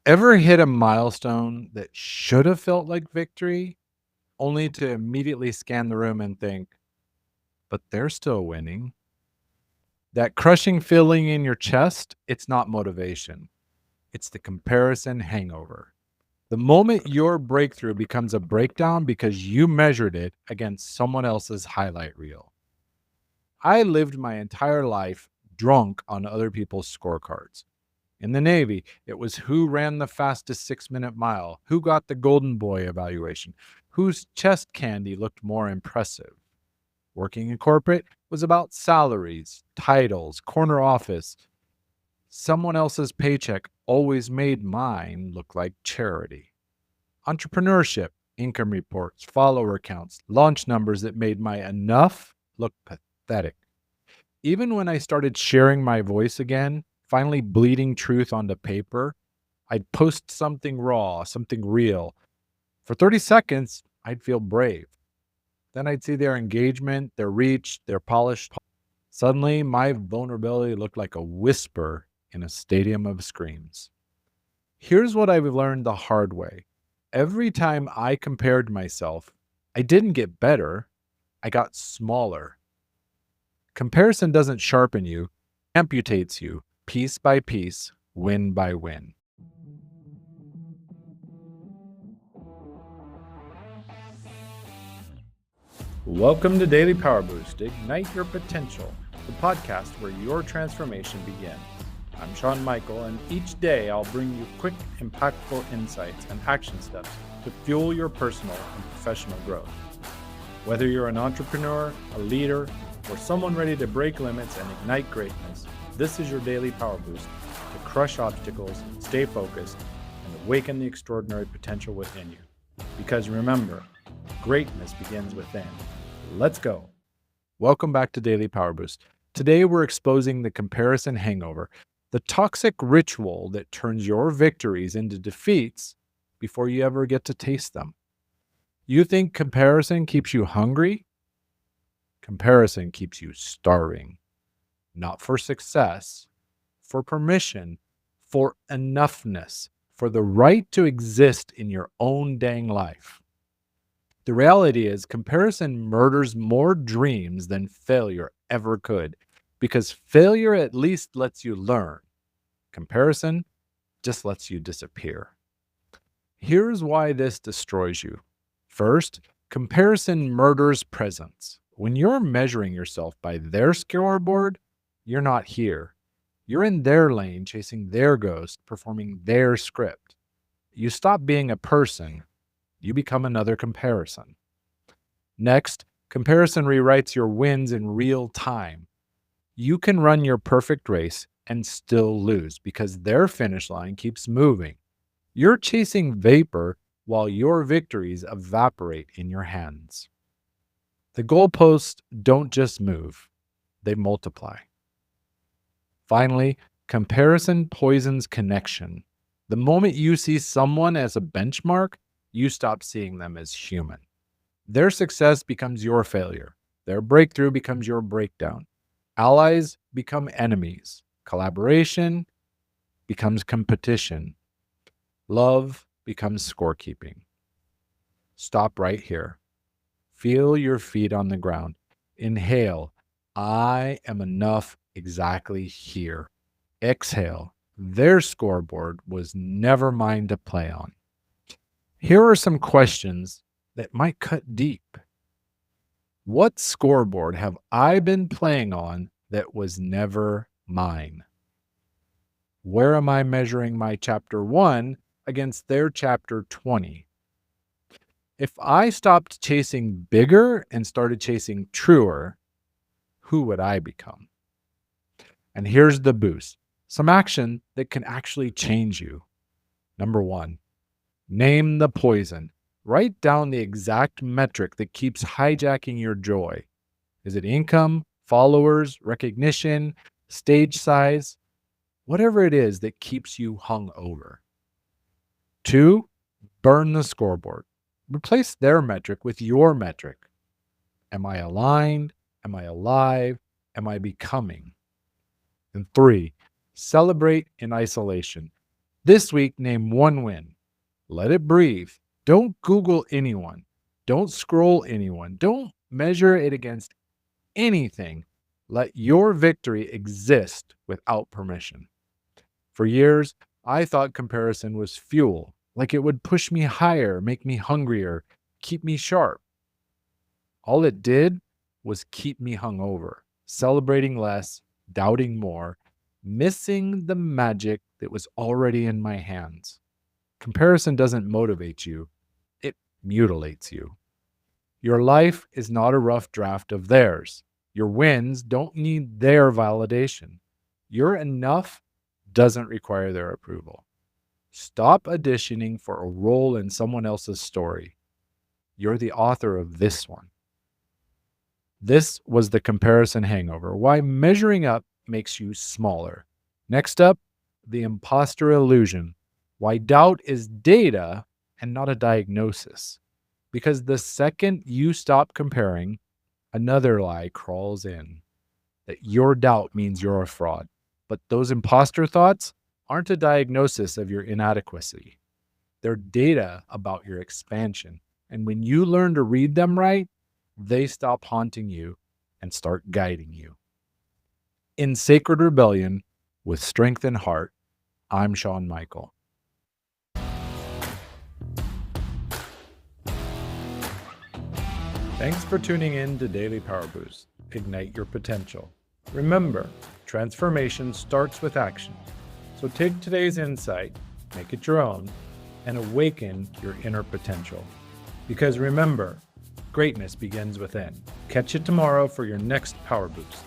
Ever hit a milestone that should have felt like victory, only to immediately scan the room and think, but they're still winning? That crushing feeling in your chest, it's not motivation. It's the comparison hangover. The moment your breakthrough becomes a breakdown because you measured it against someone else's highlight reel. I lived my entire life drunk on other people's scorecards. In the Navy, it was who ran the fastest 6-minute mile, who got the Golden Boy evaluation, whose chest candy looked more impressive. Working in corporate was about salaries, titles, corner office. Someone else's paycheck always made mine look like charity. Entrepreneurship, income reports, follower counts, launch numbers that made my enough look pathetic. Even when I started sharing my voice again, finally bleeding truth onto paper, I'd post something raw, something real. For 30 seconds, I'd feel brave. Then I'd see their engagement, their reach, their polished. Suddenly, my vulnerability looked like a whisper in a stadium of screams. Here's what I've learned the hard way. Every time I compared myself, I didn't get better, I got smaller. Comparison doesn't sharpen you, amputates you piece by piece, win by win. Welcome to Daily Power Boost. Ignite your potential, the podcast where your transformation begins. I'm Sean Michael, and each day I'll bring you quick, impactful insights and action steps to fuel your personal and professional growth. Whether you're an entrepreneur, a leader, or someone ready to break limits and ignite greatness, this is your daily power boost to crush obstacles, stay focused, and awaken the extraordinary potential within you. Because remember, greatness begins within. Let's go. Welcome back to Daily Power Boost. Today we're exposing the comparison hangover, the toxic ritual that turns your victories into defeats before you ever get to taste them. You think comparison keeps you hungry? Comparison keeps you starving. Not for success, for permission, for enoughness, for the right to exist in your own dang life. The reality is, comparison murders more dreams than failure ever could, because failure at least lets you learn. Comparison just lets you disappear. Here's why this destroys you. First, comparison murders presence. When you're measuring yourself by their scoreboard, you're not here. You're in their lane, chasing their ghost, performing their script. You stop being a person, you become another comparison. Next, comparison rewrites your wins in real time. You can run your perfect race and still lose because their finish line keeps moving. You're chasing vapor while your victories evaporate in your hands. The goalposts don't just move, they multiply. Finally, comparison poisons connection. The moment you see someone as a benchmark, you stop seeing them as human. Their success becomes your failure. Their breakthrough becomes your breakdown. Allies become enemies. Collaboration becomes competition. Love becomes scorekeeping. Stop right here. Feel your feet on the ground. Inhale, I am enough exactly here. Exhale, their scoreboard was never mine to play on. Here are some questions that might cut deep. What scoreboard have I been playing on that was never mine? Where am I measuring my chapter 1 against their chapter 20? If I stopped chasing bigger and started chasing truer, who would I become? And here's the boost. Some action that can actually change you. Number 1, name the poison. Write down the exact metric that keeps hijacking your joy. Is it income, followers, recognition, stage size? Whatever it is that keeps you hung over. 2, burn the scoreboard. Replace their metric with your metric. Am I aligned? Am I alive? Am I becoming? And 3, celebrate in isolation. This week, name one win. Let it breathe. Don't Google anyone. Don't scroll anyone. Don't measure it against anything. Let your victory exist without permission. For years, I thought comparison was fuel, like it would push me higher, make me hungrier, keep me sharp. All it did was keep me hungover, celebrating less, doubting more, missing the magic that was already in my hands. Comparison doesn't motivate you, it mutilates you. Your life is not a rough draft of theirs. Your wins don't need their validation. Your enough doesn't require their approval. Stop auditioning for a role in someone else's story. You're the author of this one. This was the Comparison Hangover, why measuring up makes you smaller. Next up, the imposter illusion, why doubt is data and not a diagnosis. Because the second you stop comparing, another lie crawls in that your doubt means you're a fraud. But those imposter thoughts aren't a diagnosis of your inadequacy. They're data about your expansion. And when you learn to read them right, they stop haunting you and start guiding you. In Sacred Rebellion, with strength and heart, I'm Shawn Michael. Thanks for tuning in to Daily Power Boost. Ignite your potential. Remember, transformation starts with action. So take today's insight, make it your own, and awaken your inner potential. Because remember, greatness begins within. Catch you tomorrow for your next Power Boost.